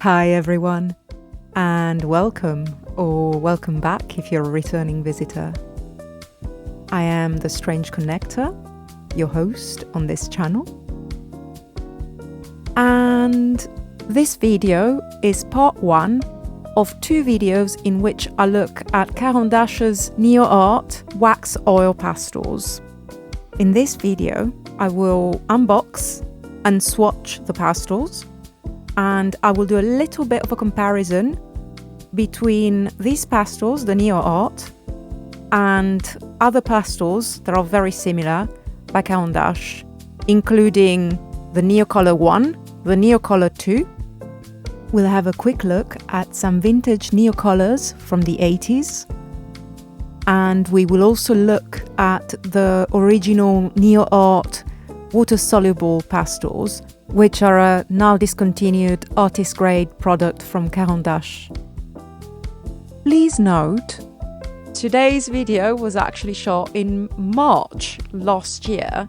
Hi everyone, and welcome, or welcome back if you're a returning visitor. I am the Strange Connector, your host on this channel. And this video is part one of two videos in which I look at Caran d'Ache's Neoart wax oil pastels. In this video, I will unbox and swatch the pastels, and I will do a little bit of a comparison between these pastels, the Neoart, and other pastels that are very similar by Caran d'Ache, including the Neocolor I, the Neocolor II. We'll have a quick look at some vintage Neocolors from the 80s, and we will also look at the original Neoart Watersoluble pastels, which are a now discontinued artist grade product from Caran d'Ache. Please note, today's video was actually shot in March last year,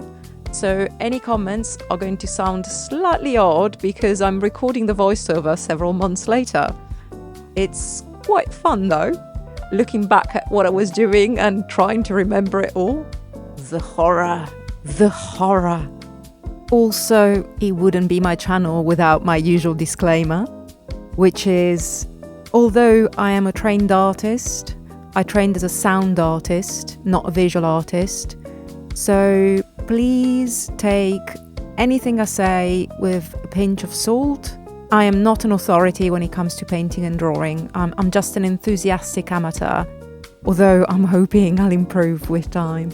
so any comments are going to sound slightly odd because I'm recording the voiceover several months later. It's quite fun though, looking back at what I was doing and trying to remember it all. The horror. Also, it wouldn't be my channel without my usual disclaimer, which is, although I am a trained artist, I trained as a sound artist, not a visual artist. So please take anything I say with a pinch of salt. I am not an authority when it comes to painting and drawing. I'm just an enthusiastic amateur, although I'm hoping I'll improve with time.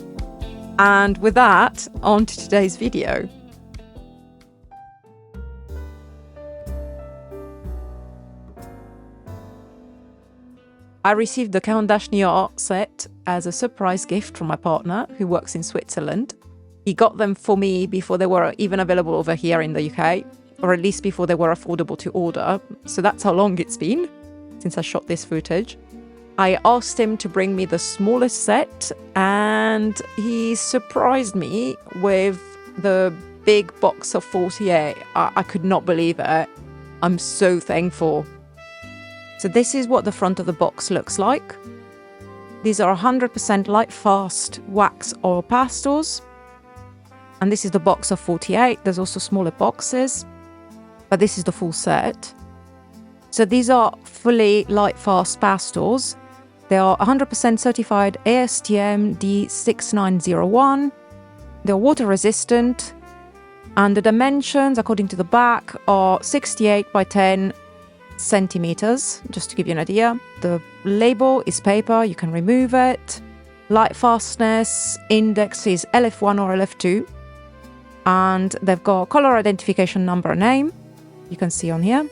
And with that, on to today's video. I received the Caran d'Ache Neoart set as a surprise gift from my partner who works in Switzerland. He got them for me before they were even available over here in the UK, or at least before they were affordable to order. So that's how long it's been since I shot this footage. I asked him to bring me the smallest set, and he surprised me with the big box of 48. I could not believe it. I'm so thankful. So this is what the front of the box looks like. These are 100% Lightfast wax oil pastels. And this is the box of 48. There's also smaller boxes, but this is the full set. So these are fully Lightfast pastels. They are 100% certified ASTM D6901. They're water resistant, and the dimensions, according to the back, are 68 by 10 centimeters, just to give you an idea. The label is paper, you can remove it. Light fastness index is LF1 or LF2, and they've got color identification number and name, you can see on here,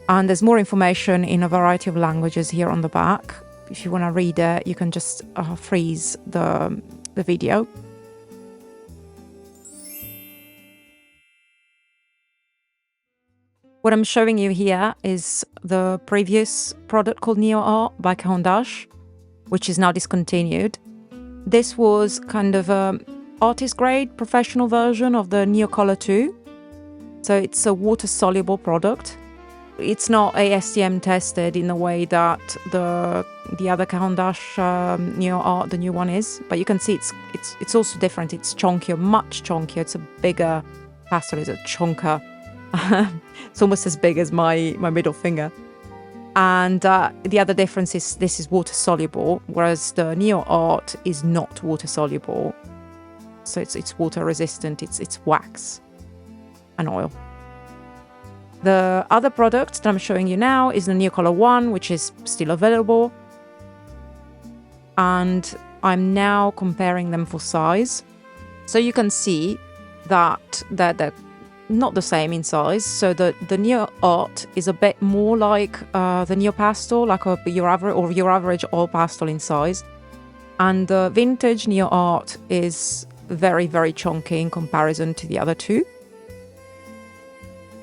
and there's more information in a variety of languages here on the back. If you want to read it, you can just freeze the video. What I'm showing you here is the previous product called Neoart by Caran d'Ache, which is now discontinued. This was kind of a artist grade professional version of the Neocolor II. So it's a water soluble product. It's not ASTM tested in the way that the other Caran d'Ache Neoart, the new one, is. But you can see it's also different. It's chunkier, much chunkier. It's a bigger pastel. It's a chunker. It's almost as big as my middle finger. And the other difference is this is water soluble, whereas the Neoart is not water soluble. So it's water resistant. It's wax and oil. The other product that I'm showing you now is the Neocolor I, which is still available. And I'm now comparing them for size. So you can see that they're not the same in size. So the Neoart is a bit more like the Neopastel, like your average oil pastel in size. And the vintage Neoart is very, very chunky in comparison to the other two.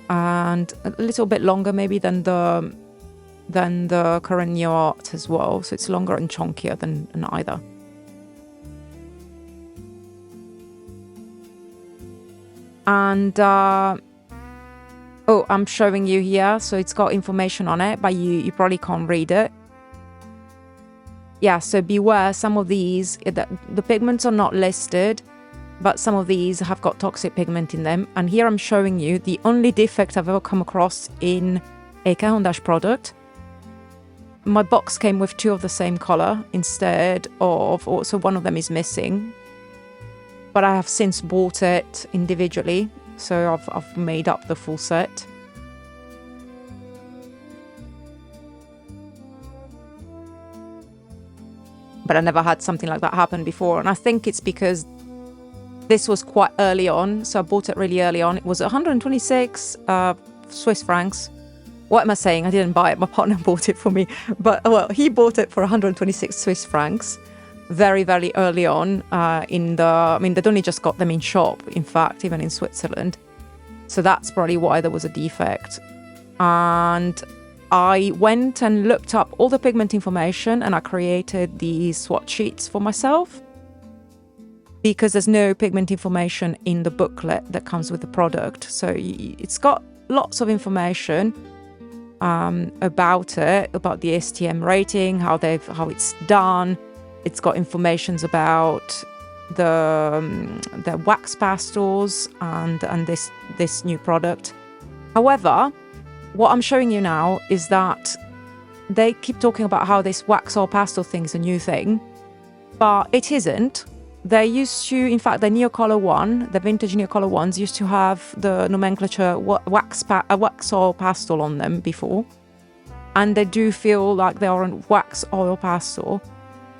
And a little bit longer maybe than the current Neoart as well. So it's longer and chunkier than either. And Oh, I'm showing you here, so it's got information on it, but you probably can't read it. Yeah, so beware, some of these, the pigments are not listed, but some of these have got toxic pigment in them. And here I'm showing you the only defect I've ever come across in a Caran d'Ache product. My box came with 2 of the same color instead of, also one of them is missing. But I have since bought it individually, so I've made up the full set. But I never had something like that happen before, and I think it's because this was quite early on, so I bought it really early on. It was 126 Swiss francs. What am I saying? I didn't buy it. My partner bought it for me. But, well, he bought it for 126 Swiss francs very, very early on I mean, they'd only just got them in shop, in fact, even in Switzerland. So that's probably why there was a defect. And I went and looked up all the pigment information and I created the swatch sheets for myself, because there's no pigment information in the booklet that comes with the product. So it's got lots of information about it, about the STM rating, how it's done. It's got informations about the wax pastels and this new product. However, what I'm showing you now is that they keep talking about how this wax or pastel thing is a new thing, but it isn't. They used to, in fact, the Neocolor I, the vintage Neocolor ones used to have the nomenclature wax oil pastel on them before. And they do feel like they are a wax oil pastel.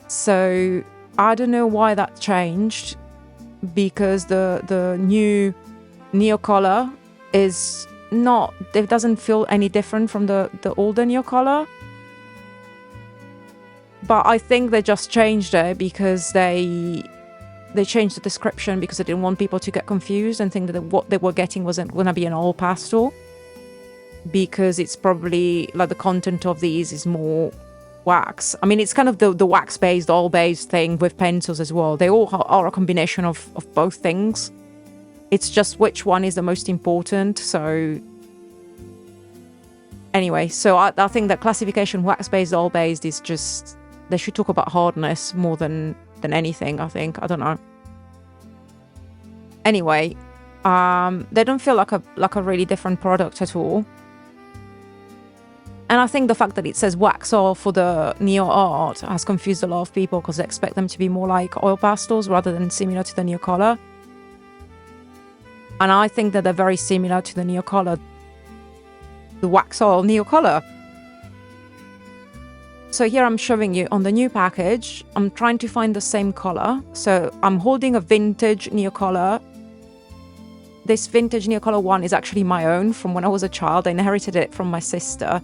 So I don't know why that changed, because the new Neocolor is not, it doesn't feel any different from the older Neocolor. But I think they just changed it because they changed the description because they didn't want people to get confused and think that what they were getting wasn't going to be an all pastel, because it's probably like the content of these is more wax. I mean, it's kind of the wax-based, oil-based thing with pencils as well. They all are a combination of both things. It's just which one is the most important. So anyway, so I think that classification wax-based, oil-based is just, they should talk about hardness more than anything, I think. I don't know. Anyway, they don't feel like a really different product at all. And I think the fact that it says wax oil for the Neoart has confused a lot of people, because they expect them to be more like oil pastels rather than similar to the Neocolor. And I think that they're very similar to the Neocolor, the wax oil Neocolor. So here I'm showing you on the new package, I'm trying to find the same color. So I'm holding a vintage Neocolor. This vintage Neocolor I is actually my own from when I was a child. I inherited it from my sister,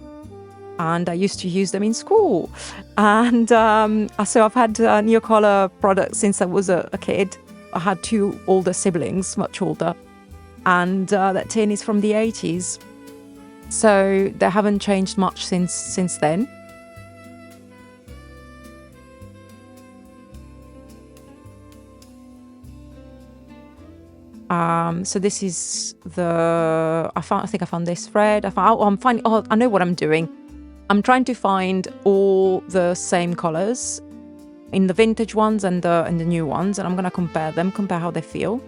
and I used to use them in school. And so I've had Neocolor products since I was a kid. I had 2 older siblings, much older, and that tin is from the 80s. So they haven't changed much since then. So this is I think I found this thread. I know what I'm doing. I'm trying to find all the same colors in the vintage ones and the new ones, and I'm gonna compare how they feel.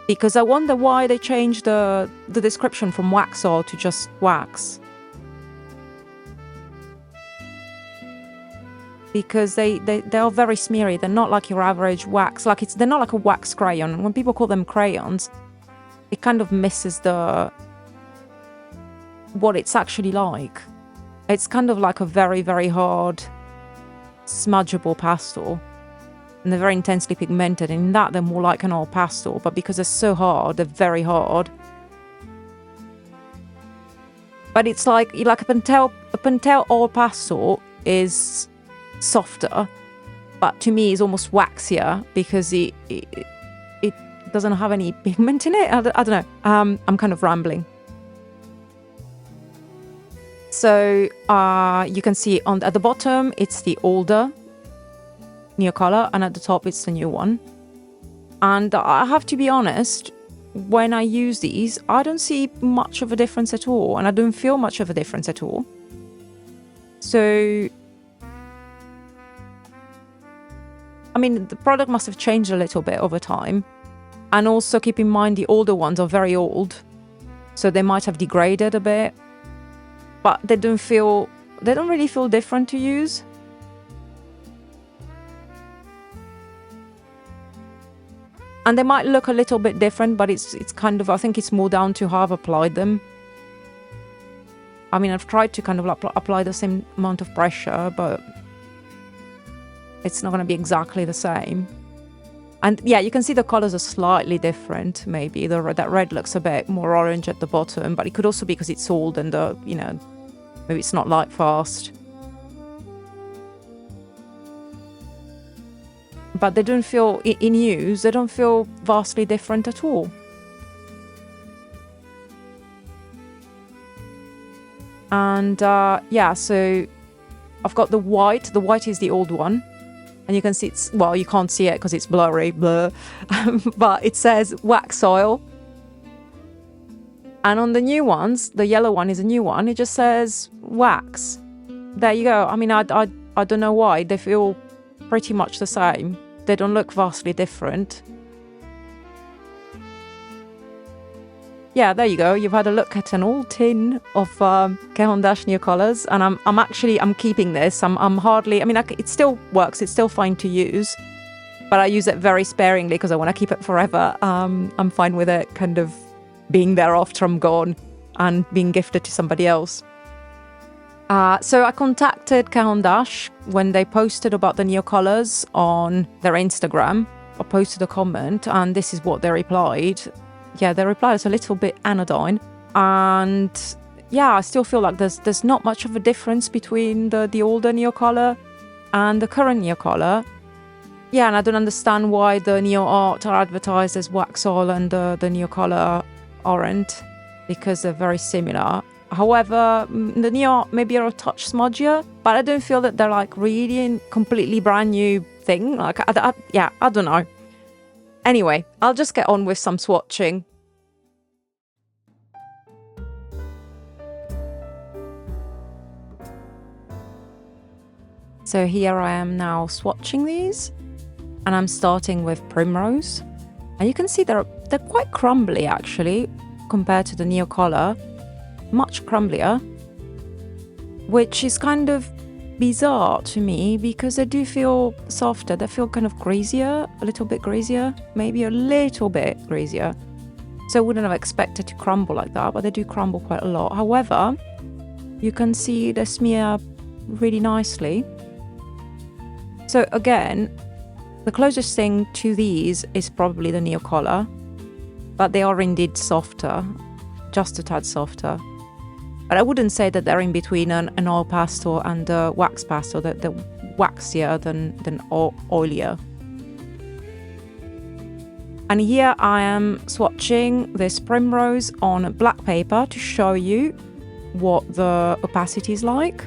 Because I wonder why they changed the description from wax oil to just wax. Because they are very smeary. They're not like your average wax. They're not like a wax crayon. When people call them crayons, it kind of misses what it's actually like. It's kind of like a very, very hard, smudgeable pastel. And they're very intensely pigmented. And in that, they're more like an oil pastel. But because they're so hard, they're very hard. But it's like a Pentel oil pastel is softer, but to me is almost waxier because it doesn't have any pigment in it. I don't know. I'm kind of rambling. So you can see at the bottom it's the older Neocolor, and at the top it's the new one. And I have to be honest, when I use these, I don't see much of a difference at all, and I don't feel much of a difference at all. So, I mean, the product must have changed a little bit over time. And also keep in mind the older ones are very old, so they might have degraded a bit, but they don't really feel different to use. And they might look a little bit different, but it's kind of, I think it's more down to how I've applied them. I mean, I've tried to kind of apply the same amount of pressure, but it's not going to be exactly the same. And yeah, you can see the colors are slightly different, maybe. That red looks a bit more orange at the bottom, but it could also be because it's old and, you know, maybe it's not Lightfast. But they don't feel, in use, they don't feel vastly different at all. And yeah, so I've got the white. The white is the old one. And you can see it's, well, you can't see it because it's blurry, blur. But it says wax oil. And on the new ones, the yellow one is a new one. It just says wax. There you go. I mean, I don't know why. They feel pretty much the same. They don't look vastly different. Yeah, there you go. You've had a look at an old tin of Caran Neocolors, and I'm keeping this. I'm hardly, I mean, it still works. It's still fine to use, but I use it very sparingly because I want to keep it forever. I'm fine with it kind of being there after I'm gone and being gifted to somebody else. So I contacted Caran when they posted about the Neocolors on their Instagram. I posted a comment, and this is what they replied. Yeah, they replied it's a little bit anodyne, and yeah, I still feel like there's not much of a difference between the older Neocolor and the current Neocolor. Yeah, and I don't understand why the Neoart are advertised as wax oil and the Neocolor aren't, because they're very similar. However, the Neoart maybe are a touch smudgier, but I don't feel that they're like really a completely brand new thing. Like, yeah, I don't know. Anyway, I'll just get on with some swatching. So here I am now swatching these, and I'm starting with Primrose. And you can see they're quite crumbly actually, compared to the Neocolor. Much crumblier, which is kind of bizarre to me because they do feel softer. They feel kind of greasier, a little bit greasier, maybe a little bit greasier. So I wouldn't have expected to crumble like that, but they do crumble quite a lot. However, you can see they smear really nicely. So again, the closest thing to these is probably the Neocolor, but they are indeed softer, just a tad softer. But I wouldn't say that they're in between an oil pastel and a wax pastel. They're waxier than oilier. And here I am swatching this Primrose on black paper to show you what the opacity is like.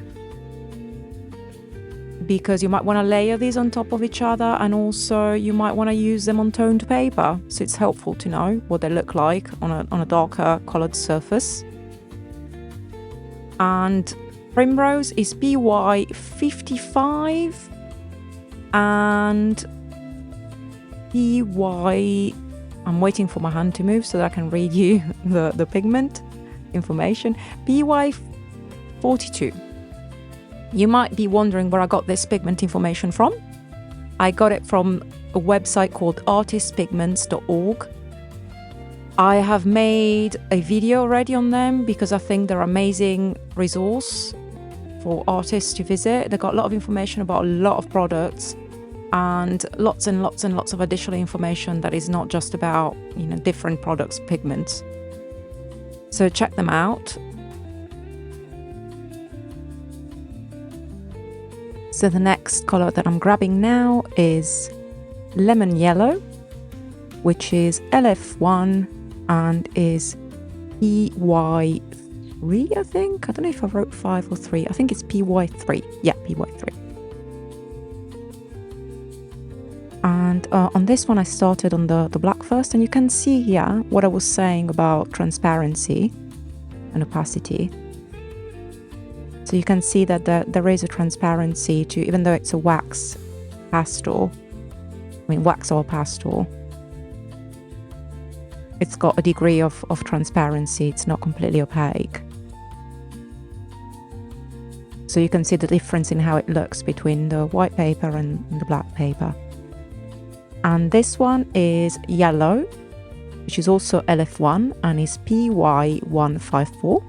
Because you might want to layer these on top of each other, and also you might want to use them on toned paper. So it's helpful to know what they look like on a darker coloured surface. And Primrose is PY55 and PY, I'm waiting for my hand to move so that I can read you the pigment information, PY42. You might be wondering where I got this pigment information from. I got it from a website called artistpigments.org. I have made a video already on them because I think they're an amazing resource for artists to visit. They've got a lot of information about a lot of products and lots of additional information that is not just about, you know, different products, pigments. So check them out. So the next color that I'm grabbing now is Lemon Yellow, which is LF1 and is PY3, I think. I don't know if I wrote 5 or 3. I think it's PY3. Yeah, PY3. And on this one I started on the black first, and you can see here what I was saying about transparency and opacity. So you can see that there is a transparency to, even though it's a wax pastel, I mean wax or pastel, it's got a degree of transparency, it's not completely opaque. So you can see the difference in how it looks between the white paper and the black paper. And this one is yellow, which is also LF1 and is PY154.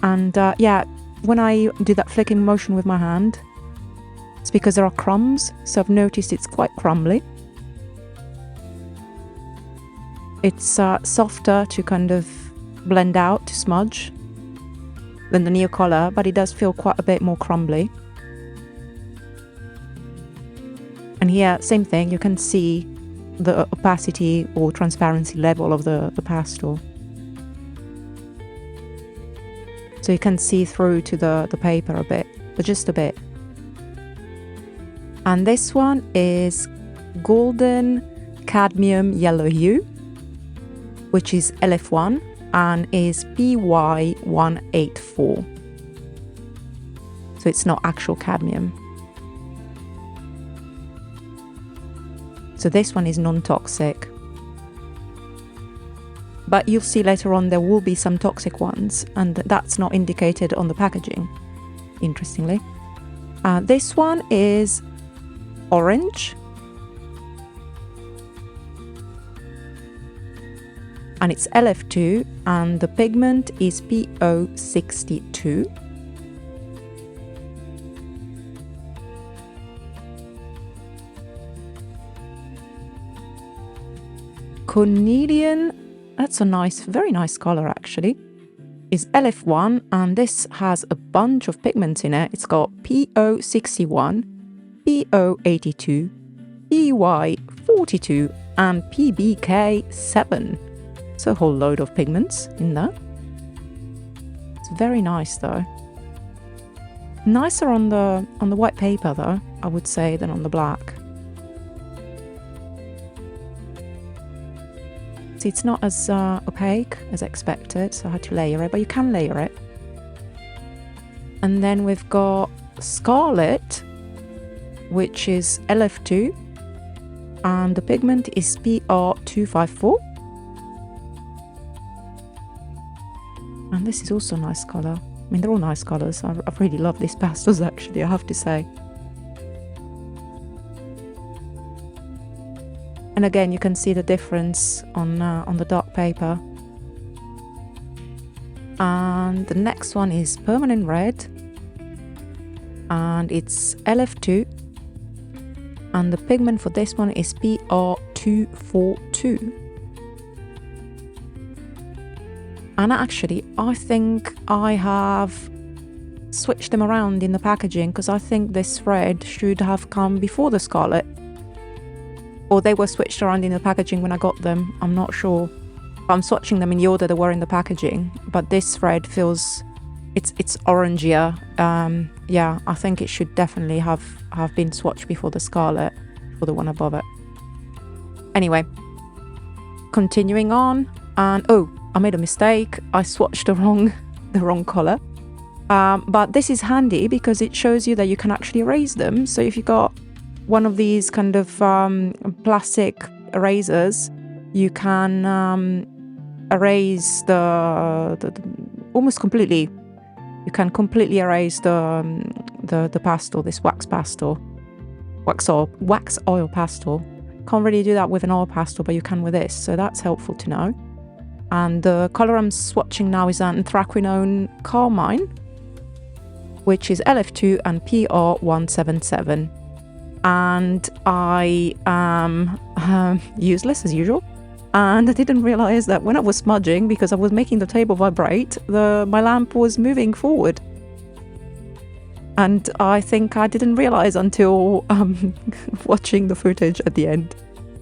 And yeah, when I do that flicking motion with my hand, it's because there are crumbs, so I've noticed it's quite crumbly. It's softer to kind of blend out, to smudge, than the Neocolor, but it does feel quite a bit more crumbly. And here, same thing, you can see the opacity or transparency level of the pastel. So you can see through to the paper a bit, but just a bit. And this one is Golden Cadmium Yellow Hue, which is LF1 and is PY184. So it's not actual cadmium. So this one is non-toxic. But you'll see later on there will be some toxic ones, and that's not indicated on the packaging, interestingly. This one is orange. And it's LF2 and the pigment is PO62. Cornelian, that's a nice, very nice color actually, is LF1 and this has a bunch of pigments in it. It's got PO61, PO82, PY42 and PBK7. So a whole load of pigments in there. It's very nice though. Nicer on the white paper though, I would say, than on the black. See, it's not as opaque as expected, so I had to layer it, but you can layer it. And then we've got Scarlet, which is LF2, and the pigment is PR254. And this is also a nice colour. I mean, they're all nice colours. I really love these pastels actually, I have to say. And again, you can see the difference on the dark paper. And the next one is Permanent Red. And it's LF2. And the pigment for this one is PR242. And actually, I think I have switched them around in the packaging because I think this red should have come before the Scarlet. Or they were switched around in the packaging when I got them. I'm not sure. I'm swatching them in the order they were in the packaging. But this red feels... It's orangier. Yeah, I think it should definitely have been swatched before the Scarlet, for the one above it. Anyway, continuing on. And oh, I made a mistake. I swatched the wrong color. But this is handy because it shows you that you can actually erase them. So if you got one of these kind of plastic erasers, you can erase the almost completely. You can completely erase the pastel, this wax pastel, wax oil pastel. Can't really do that with an oil pastel, but you can with this. So that's helpful to know. And the colour I'm swatching now is Anthraquinone Carmine, which is LF2 and PR177. And I am useless as usual. And I didn't realise that when I was smudging, because I was making the table vibrate, my lamp was moving forward. And I think I didn't realise until watching the footage at the end.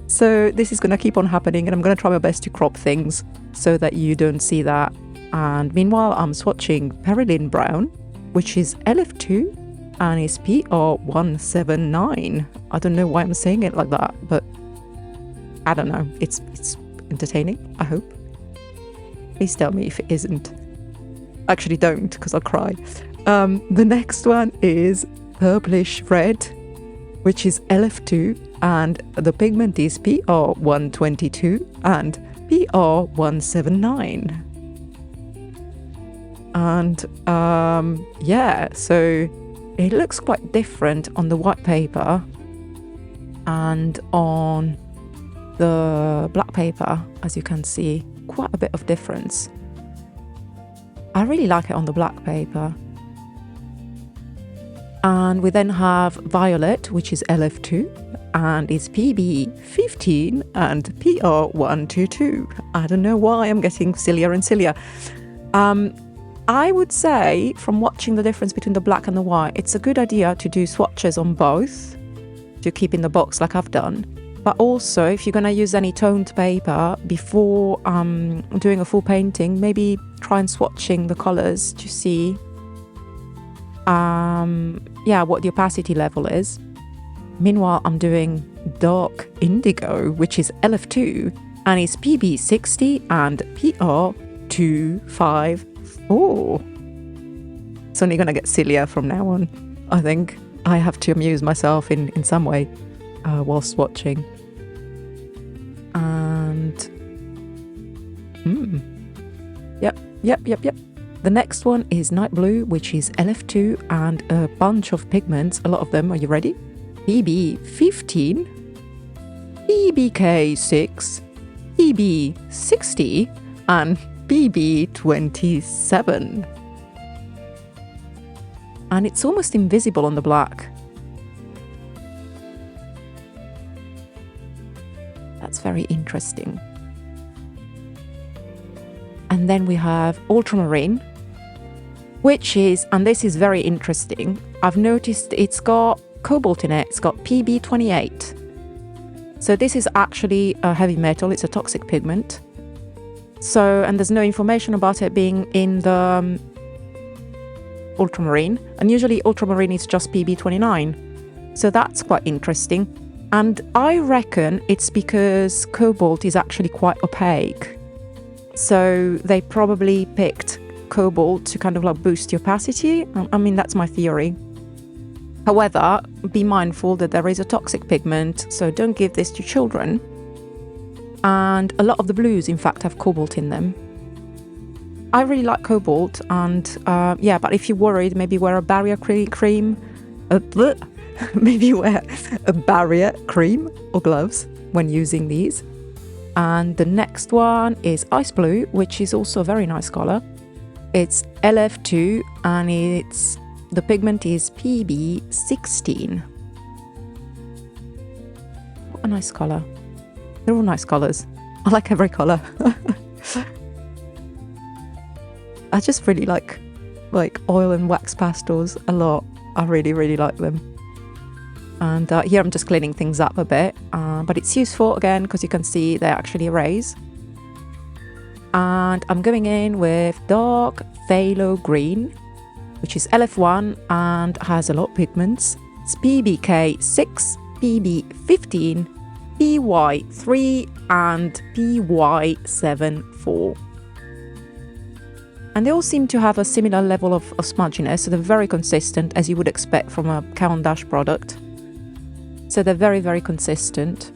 So this is going to keep on happening, and I'm going to try my best to crop things so that you don't see that. And meanwhile, I'm swatching Perylene Brown, which is LF2 and is PR179. I don't know why I'm saying it like that, but I don't know. It's entertaining, I hope. Please tell me if it isn't. Actually don't, because I'll cry. The next one is Purplish Red, which is LF2 and the pigment is PR122 and PR179. And yeah, so it looks quite different on the white paper and on the black paper, as you can see, quite a bit of difference. I really like it on the black paper. And we then have Violet, which is LF2 and is PB15 and PR122. I don't know why I'm getting sillier and sillier. I would say, from watching the difference between the black and the white, it's a good idea to do swatches on both to keep in the box like I've done. But also, if you're going to use any toned paper before doing a full painting, maybe try and swatching the colours to see what the opacity level is. Meanwhile, I'm doing Dark Indigo, which is LF2 and is PB60 and PR254. It's only going to get sillier from now on. I think I have to amuse myself in some way while swatching. And yep. The next one is Night Blue, which is LF2 and a bunch of pigments, a lot of them. Are you ready? PB15, PBK6, PB60 and PB27. And it's almost invisible on the black. That's very interesting. And then we have Ultramarine, which is, and this is very interesting, I've noticed it's got cobalt in it. It's got PB28. So this is actually a heavy metal. It's a toxic pigment. So, and there's no information about it being in the ultramarine. And usually ultramarine is just PB29. So that's quite interesting. And I reckon it's because cobalt is actually quite opaque. So they probably picked cobalt to kind of like boost the opacity. I mean, that's my theory. However, be mindful that there is a toxic pigment, so don't give this to children. And a lot of the blues, in fact, have cobalt in them. I really like cobalt, and yeah, but if you're worried, maybe wear a barrier cream. Maybe wear a barrier cream or gloves when using these. And the next one is Ice Blue, which is also a very nice color. It's LF2 and the pigment is PB16. What a nice color. They're all nice colors. I like every color. I just really like oil and wax pastels a lot. I really, really like them. And here I'm just cleaning things up a bit, but it's useful again because you can see they actually erase. And I'm going in with Dark Phthalo Green, which is LF1 and has a lot of pigments. It's PBK6, PB15, PY3 and PY74. And they all seem to have a similar level of smudginess, so they're very consistent, as you would expect from a Caran d'Ache product. So they're very, very consistent.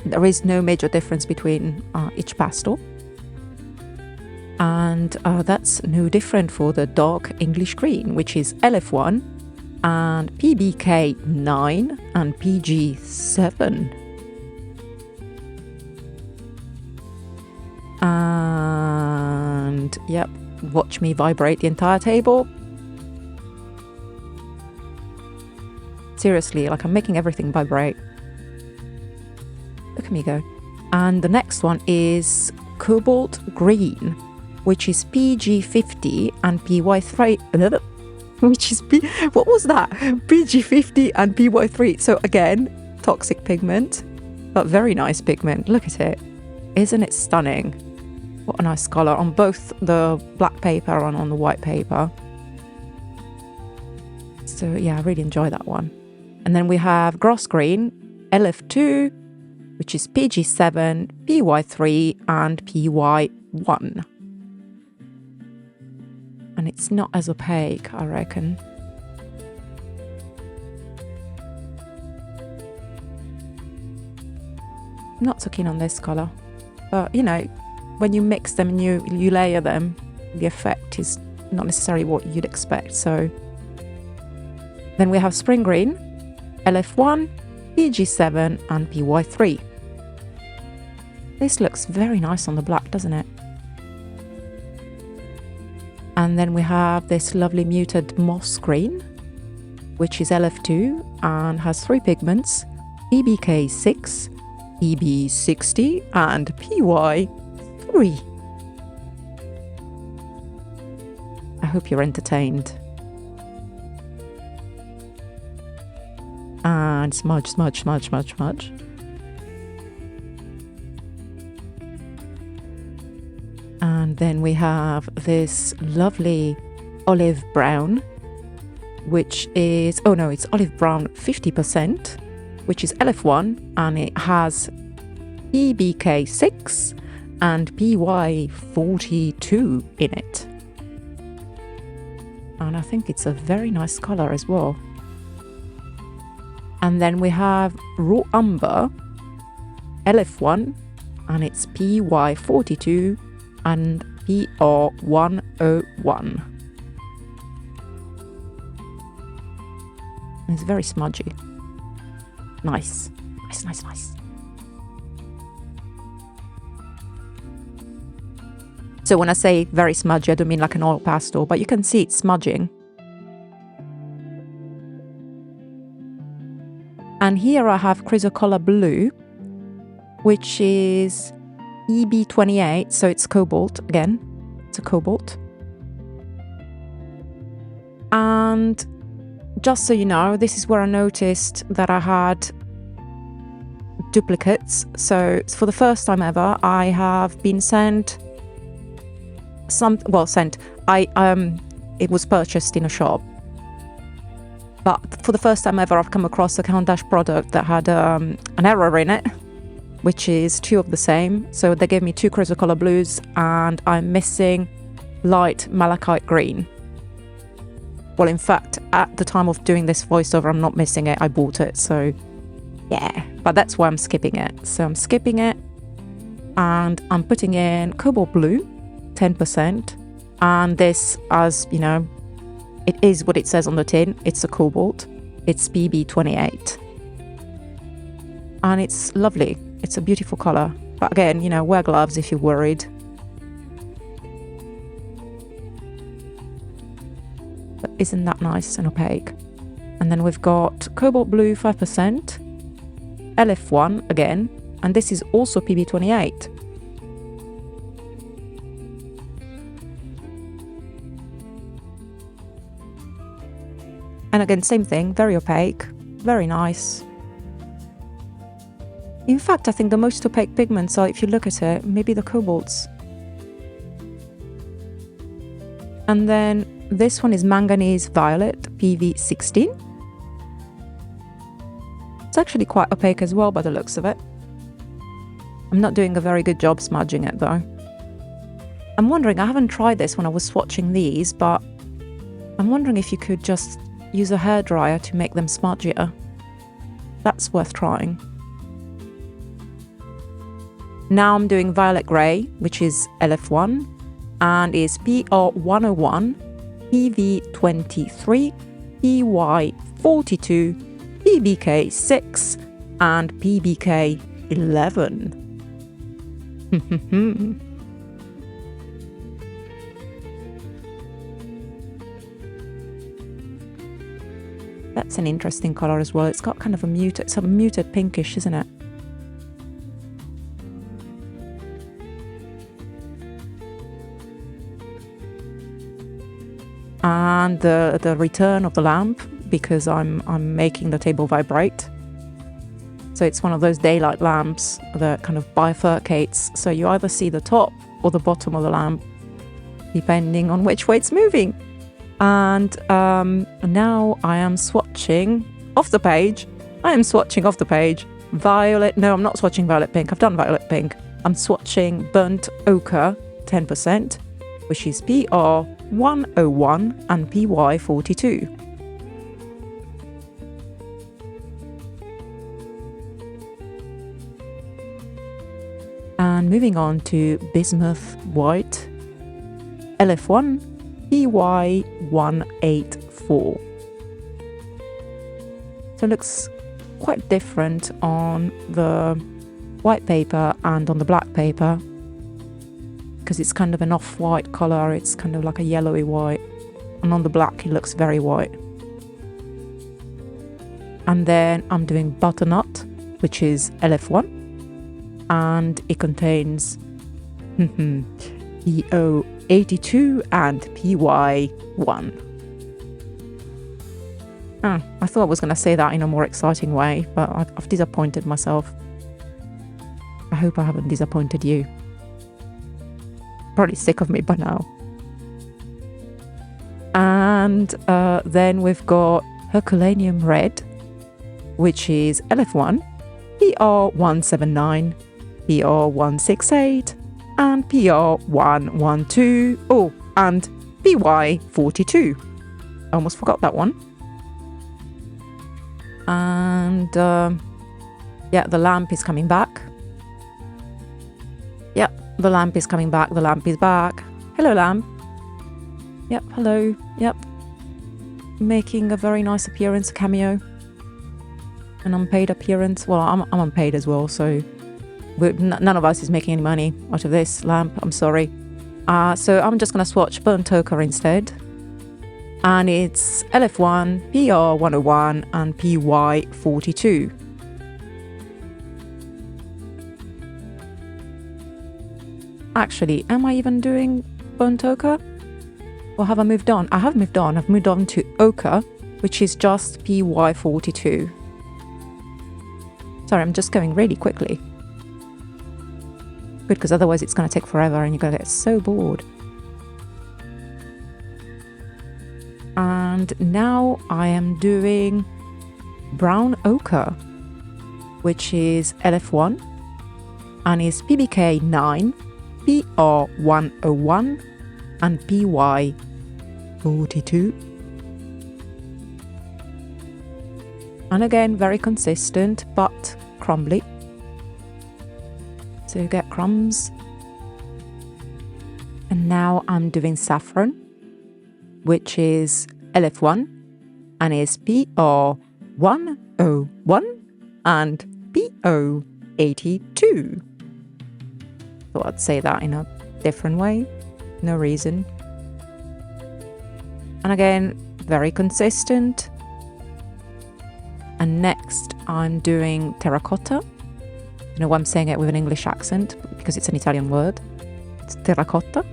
There is no major difference between each pastel. And that's no different for the Dark English Green, which is LF1 and PBK9 and PG7. And yep, watch me vibrate the entire table. Seriously, like I'm making everything vibrate. Look at me go. And the next one is Cobalt Green, which is PG50 and PY3, which is what was that? PG50 and PY3. So again, toxic pigment, but very nice pigment. Look at it. Isn't it stunning? What a nice color on both the black paper and on the white paper. So yeah, I really enjoy that one. And then we have Gross Green, LF2, which is PG7, PY3 and PY1. And it's not as opaque, I reckon. I'm not so keen on this colour. But, you know, when you mix them and you layer them, the effect is not necessarily what you'd expect. So then we have Spring Green, LF1, PG7 and PY3. This looks very nice on the black, doesn't it? And then we have this lovely muted moss green, which is LF2 and has 3 pigments, PBK6, PB60 and PY3. I hope you're entertained. And smudge, smudge, smudge, smudge, smudge. And then we have this lovely olive brown, which is, oh no, it's olive brown 50%, which is LF1, and it has PBK6 and PY42 in it. And I think it's a very nice colour as well. And then we have Raw Umber, LF1, and it's PY42 and PR101. It's very smudgy. Nice. Nice, nice, nice. So when I say very smudgy, I don't mean like an oil pastel, but you can see it's smudging. And here I have Chrysocolor Blue, which is EB28, so it's cobalt again. It's a cobalt. And just so you know, this is where I noticed that I had duplicates. So for the first time ever, I have been sent it was purchased in a shop. But for the first time ever, I've come across a Caran product that had an error in it, which is 2 of the same. So they gave me 2 Chrysocolor Blues and I'm missing light malachite green. Well, in fact, at the time of doing this voiceover, I'm not missing it. I bought it, so yeah. But that's why I'm skipping it. So I'm skipping it and I'm putting in Cobalt Blue, 10%. And this, as you know, it is what it says on the tin. It's a cobalt. It's PB28. And it's lovely. It's a beautiful colour. But again, you know, wear gloves if you're worried. But isn't that nice and opaque? And then we've got Cobalt Blue 5%, LF1 again, and this is also PB28. And again, same thing, very opaque, very nice. In fact, I think the most opaque pigments are, if you look at it, maybe the cobalts. And then this one is Manganese Violet, PV16. It's actually quite opaque as well by the looks of it. I'm not doing a very good job smudging it though. I'm wondering, I haven't tried this when I was swatching these, but I'm wondering if you could just use a hairdryer to make them smudgier. That's worth trying. Now I'm doing Violet Grey, which is LF1, and is PR101, PV23, PY42, PBK6, and PBK11. That's an interesting colour as well. It's got kind of a muted, some muted pinkish, isn't it? And the return of the lamp, because I'm making the table vibrate. So it's one of those daylight lamps that kind of bifurcates. So you either see the top or the bottom of the lamp, depending on which way it's moving. And now I am swatching off the page. I am swatching off the page violet. No, I'm not swatching violet pink. I've done violet pink. I'm swatching burnt ochre 10%, which is PR101 and PY42. And moving on to bismuth white LF1 PY184. So it looks quite different on the white paper and on the black paper, because it's kind of an off-white color. It's kind of like a yellowy white, and on the black it looks very white. And then I'm doing butternut, which is LF1, and it contains PO82 and PY1. I thought I was going to say that in a more exciting way, but I've disappointed myself. I hope I haven't disappointed you. Probably sick of me by now. And then we've got Herculaneum Red, which is LF1, PR179, PR168, and PR112. Oh, and PY42. I almost forgot that one. And yeah, the lamp is coming back. Yep, the lamp is coming back. The lamp is back. Hello, lamp. Yep, hello. Yep. Making a very nice appearance, cameo. An unpaid appearance. Well, I'm unpaid as well, so none of us is making any money out of this lamp. I'm sorry. So I'm just going to swatch burnt ochre instead. And it's LF1, PR101 and PY42. Actually, am I even doing burnt ochre? Or have I moved on? I have moved on. I've moved on to ochre, which is just PY42. Sorry, I'm just going really quickly. Good, because otherwise it's going to take forever and you're going to get so bored. And now I am doing brown ochre, which is LF1 and is PBK 9, PR101 and PY42. And again, very consistent but crumbly. So you get crumbs. And now I'm doing saffron, which is LF1 and is PR101 and PO82. Thought I'd say that in a different way. No reason. And again, very consistent. And next I'm doing terracotta. You know why I'm saying it with an English accent? Because it's an Italian word. It's terracotta.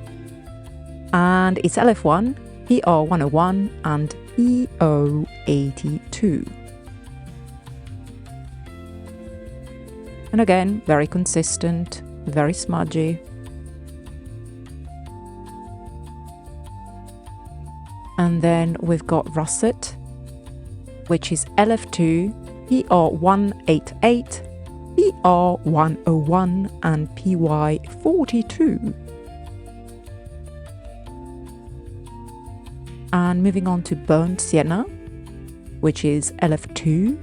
And it's LF1, PR101 and PO82. And again, very consistent, very smudgy. And then we've got russet, which is LF2, PR188, PR101 and PY42. And moving on to burnt sienna, which is LF2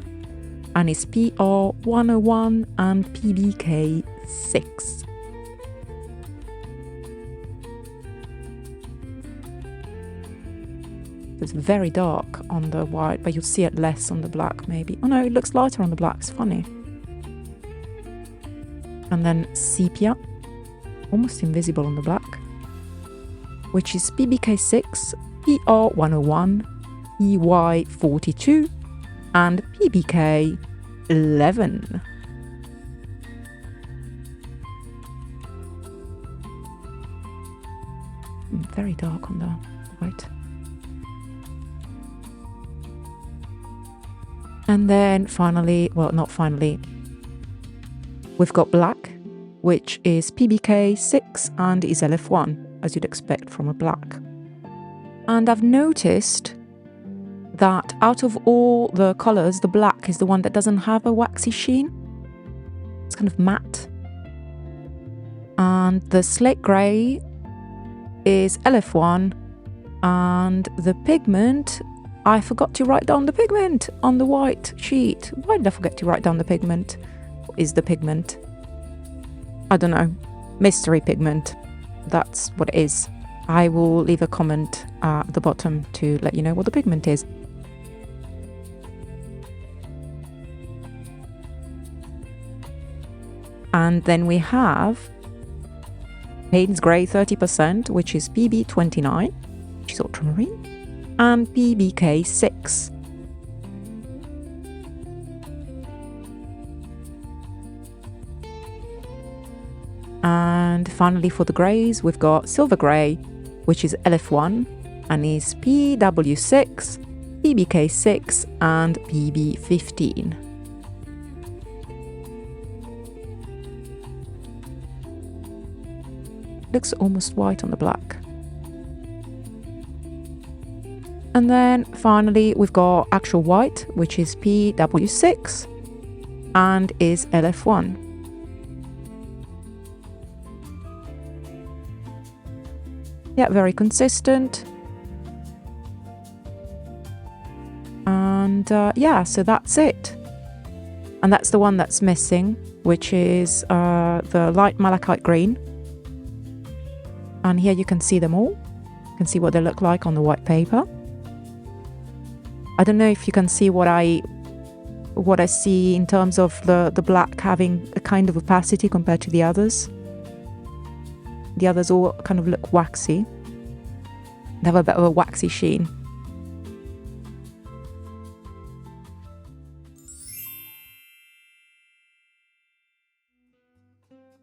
and is PR101 and PBK6. It's very dark on the white, but you'll see it less on the black maybe. Oh no, it looks lighter on the black, it's funny. And then sepia, almost invisible on the black, which is PBK6, PR101, PY42 and PBK11. Very dark on the white. And then finally, well, not finally, we've got black, which is PBK6 and is LF1, as you'd expect from a black. And I've noticed that out of all the colours, the black is the one that doesn't have a waxy sheen. It's kind of matte. And the slate grey is LF1. And the pigment, I forgot to write down the pigment on the white sheet. Why did I forget to write down the pigment? What is the pigment? I don't know. Mystery pigment. That's what it is. I will leave a comment at the bottom to let you know what the pigment is. And then we have Payne's Grey 30%, which is PB29, which is ultramarine, and PBK 6. And finally for the greys, we've got Silver Grey, which is LF1 and is PW6, PBK6 and PB15. Looks almost white on the black. And then finally we've got actual white, which is PW6 and is LF1. Yeah, very consistent. And yeah, so that's it. And that's the one that's missing, which is the light malachite green. And here you can see them all. You can see what they look like on the white paper. I don't know if you can see what I see in terms of the black having a kind of opacity compared to the others. The others all kind of look waxy. They have a bit of a waxy sheen.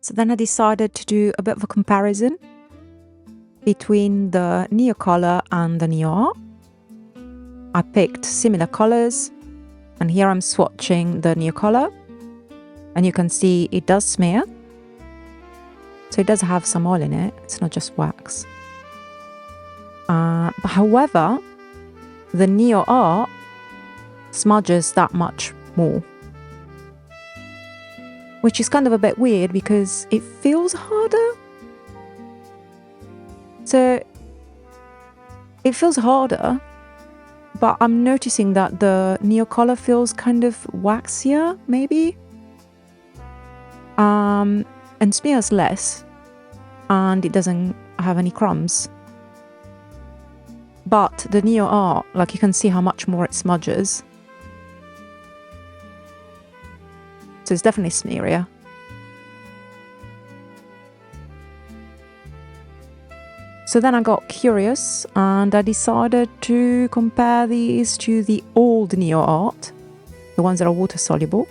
So then I decided to do a bit of a comparison between the Neocolor and the Neoart. I picked similar colors, and here I'm swatching the Neocolor, and you can see it does smear. So it does have some oil in it, it's not just wax. However, the Neoart smudges that much more. Which is kind of a bit weird because it feels harder. So it feels harder, but I'm noticing that the Neocolor feels kind of waxier, maybe. And smears less, and it doesn't have any crumbs. But the Neoart, like you can see how much more it smudges. So it's definitely smearier. So then I got curious and I decided to compare these to the old Neoart, the ones that are water soluble.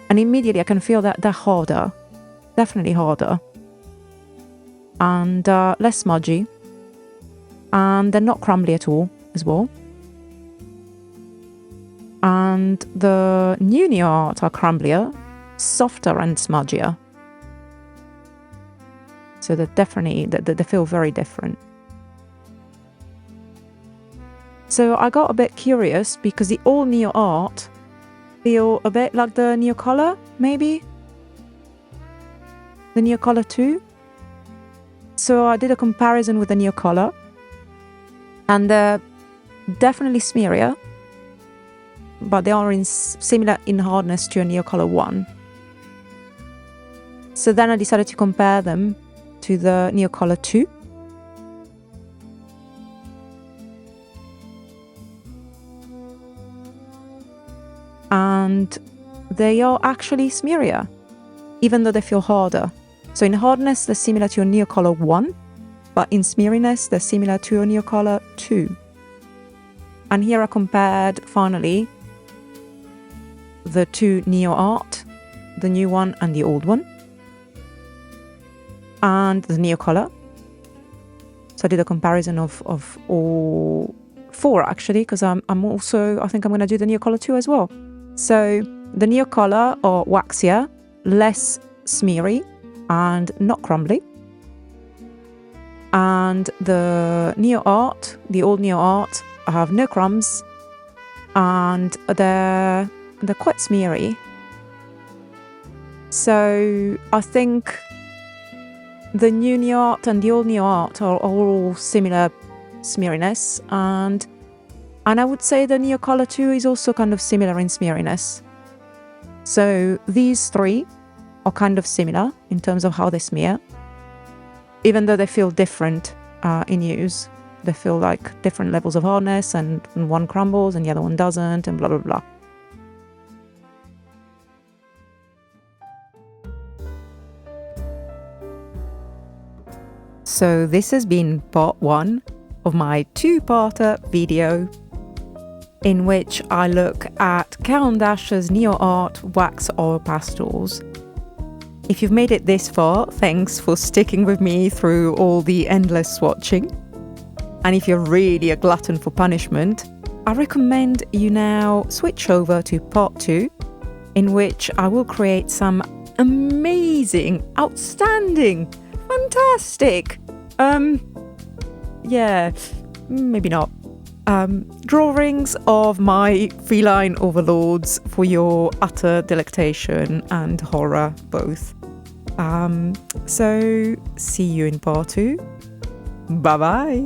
And immediately I can feel that they're harder, definitely harder, and less smudgy, and they're not crumbly at all as well. And the new Neoart are crumblier, softer and smudgier. So they're definitely, they feel very different. So I got a bit curious because the old Neoart feel a bit like the Neocolor, maybe? The Neocolor II. So I did a comparison with the Neocolor, and they're definitely smearier, but they are similar in hardness to a Neocolor I. So then I decided to compare them to the Neocolor II. And they are actually smearier, even though they feel harder. So in hardness, they're similar to a Neocolor I, but in smeariness, they're similar to a Neocolor II. And here I compared, finally, the two Neoart, the new one and the old one, and the Neocolor. So I did a comparison of all four, actually, because I think I'm going to do the Neocolor II as well. So the Neocolor are waxier, less smeary, and not crumbly. And the Neoart, the old Neoart, have no crumbs, and they're quite smeary. So I think the new Neoart and the old Neoart are all similar smeariness, and I would say the Neocolor II is also kind of similar in smeariness. So these three are kind of similar in terms of how they smear, even though they feel different in use. They feel like different levels of hardness, and one crumbles and the other one doesn't, and blah blah blah. So this has been part 1 of my 2-parter video in which I look at Caran d'Ache's Neoart Wax Oil Pastels. If you've made it this far, thanks for sticking with me through all the endless swatching. And if you're really a glutton for punishment, I recommend you now switch over to part 2, in which I will create some amazing, outstanding, fantastic, yeah, maybe not, drawings of my feline overlords for your utter delectation and horror both. So see you in part 2. Bye bye.